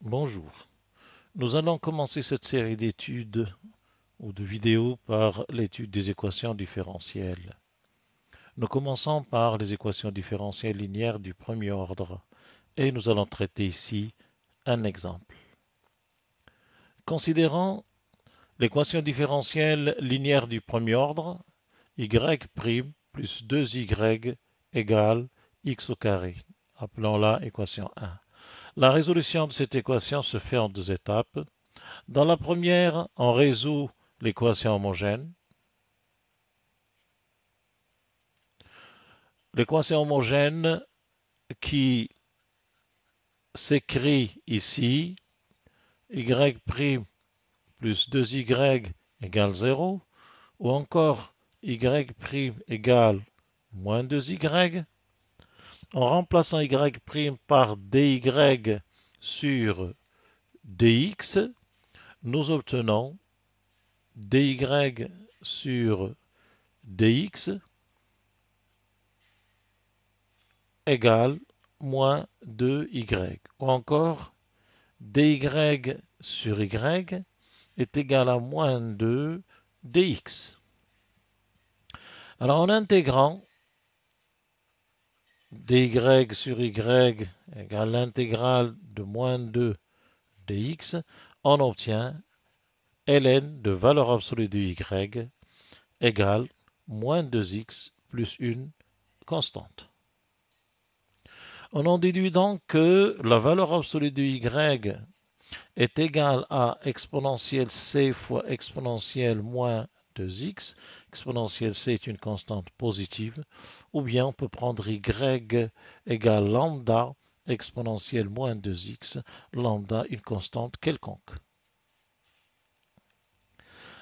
Bonjour. Nous allons commencer cette série d'études ou de vidéos par l'étude des équations différentielles. Nous commençons par les équations différentielles linéaires du premier ordre et nous allons traiter ici un exemple. Considérons l'équation différentielle linéaire du premier ordre, y' plus 2y égale x au carré. Appelons-la équation 1. La résolution de cette équation se fait en deux étapes. Dans la première, on résout l'équation homogène. L'équation homogène qui s'écrit ici, y' plus 2y égale 0, ou encore y' égale moins 2y, en remplaçant y' par dy sur dx, nous obtenons dy sur dx égale moins 2y. Ou encore, dy sur y est égal à moins 2 dx. Alors en intégrant dy sur y égale l'intégrale de moins 2 dx, on obtient ln de valeur absolue de y égale moins 2x plus une constante. On en déduit donc que la valeur absolue de y est égale à exponentielle c fois exponentielle moins 2x. Exponentielle c est une constante positive. Ou bien on peut prendre y égale lambda exponentielle moins 2x, lambda une constante quelconque.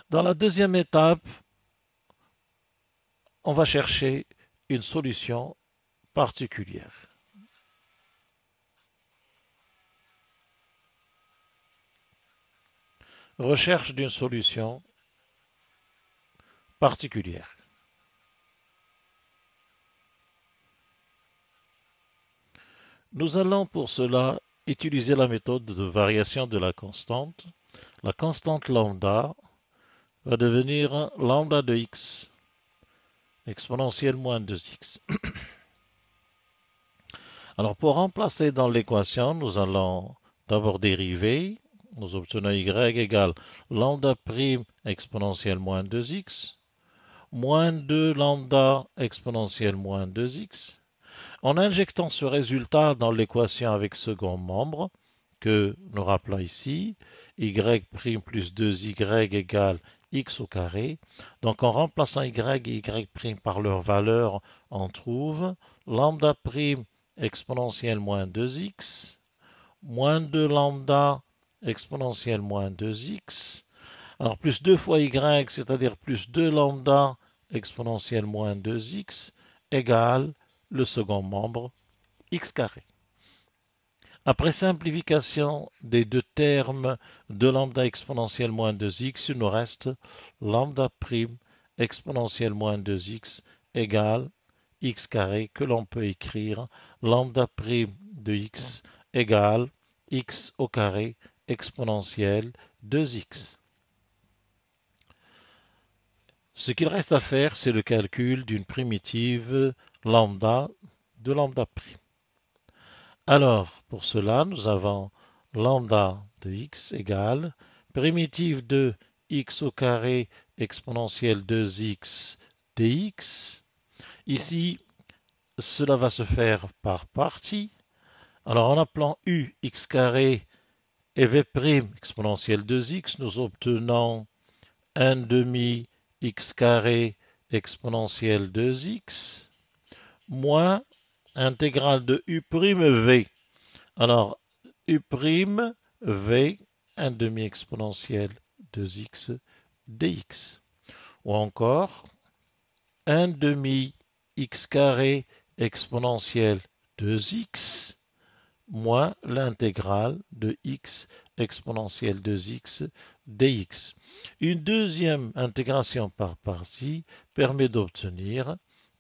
Dans la deuxième étape, on va chercher une solution particulière. Recherche d'une solution particulière. Nous allons pour cela utiliser la méthode de variation de la constante. La constante lambda va devenir lambda de x exponentielle moins 2x. Alors pour remplacer dans l'équation, nous allons d'abord dériver. Nous obtenons y égale lambda prime exponentielle moins 2x moins 2 lambda exponentielle moins 2x. En injectant ce résultat dans l'équation avec second membre, que nous rappelons ici, y' plus 2y égale x au carré. Donc en remplaçant y et y' par leur valeur, on trouve lambda prime exponentielle moins 2x, moins 2 lambda exponentielle moins 2x. Alors plus 2 fois y, c'est-à-dire plus 2 lambda exponentielle moins 2x, égale le second membre, x carré. Après simplification des deux termes de lambda exponentielle moins 2x, il nous reste lambda prime exponentielle moins 2x égale x carré, que l'on peut écrire lambda prime de x égale x au carré exponentielle 2x. Ce qu'il reste à faire, c'est le calcul d'une primitive lambda de lambda prime. Alors, pour cela, nous avons lambda de x égale primitive de x au carré exponentielle 2x dx. Ici, cela va se faire par partie. Alors, en appelant u x carré et v' exponentielle 2x, nous obtenons 1 demi x carré exponentielle 2x moins intégrale de u' v. Alors, u' v, 1 demi exponentielle 2x dx. Ou encore, 1 demi x carré exponentielle 2x moins l'intégrale de x exponentielle 2x dx. Une deuxième intégration par partie permet d'obtenir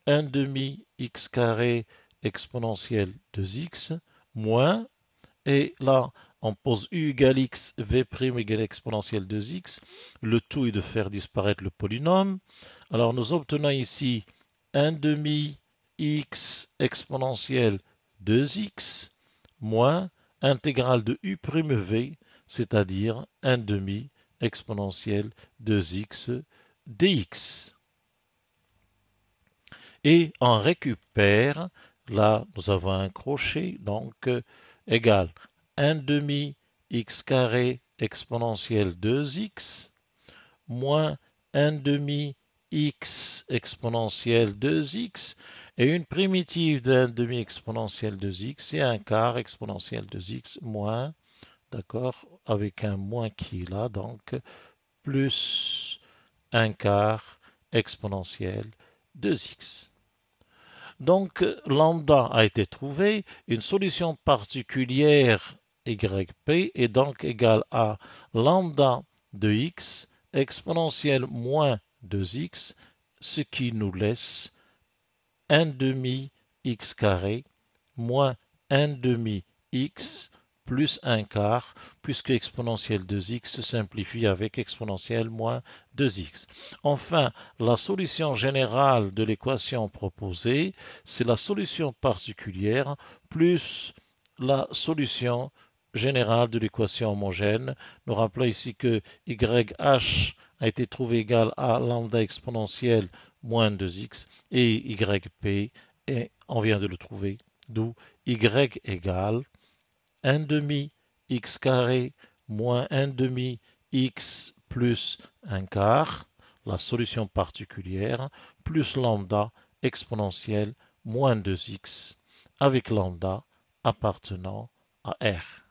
1 demi x carré exponentielle 2x moins Et là, on pose u égale x, v' égale exponentielle 2x. Le tout est de faire disparaître le polynôme. Alors nous obtenons ici 1 demi x exponentielle 2x moins intégrale de u'v, c'est-à-dire 1 demi exponentielle 2x dx. Et on récupère, là nous avons un crochet, donc égal 1 demi x carré exponentielle 2x moins 1 demi x exponentielle 2x et une primitive de 1 demi exponentielle 2x et un quart exponentielle 2x moins, d'accord, avec un moins qui est là, donc plus un quart exponentielle 2x. Donc, lambda a été trouvé, une solution particulière yp est donc égale à lambda de x exponentielle moins 2x, ce qui nous laisse 1 demi x carré moins 1 demi x plus un quart, puisque exponentielle 2x se simplifie avec exponentielle moins 2x. Enfin, la solution générale de l'équation proposée, c'est la solution particulière plus la solution générale de l'équation homogène. Nous rappelons ici que YH a été trouvé égal à lambda exponentielle moins 2x et YP, et on vient de le trouver, d'où Y égale 1 demi x carré moins 1 demi x plus un quart, la solution particulière, plus lambda exponentielle moins 2x avec lambda appartenant à R.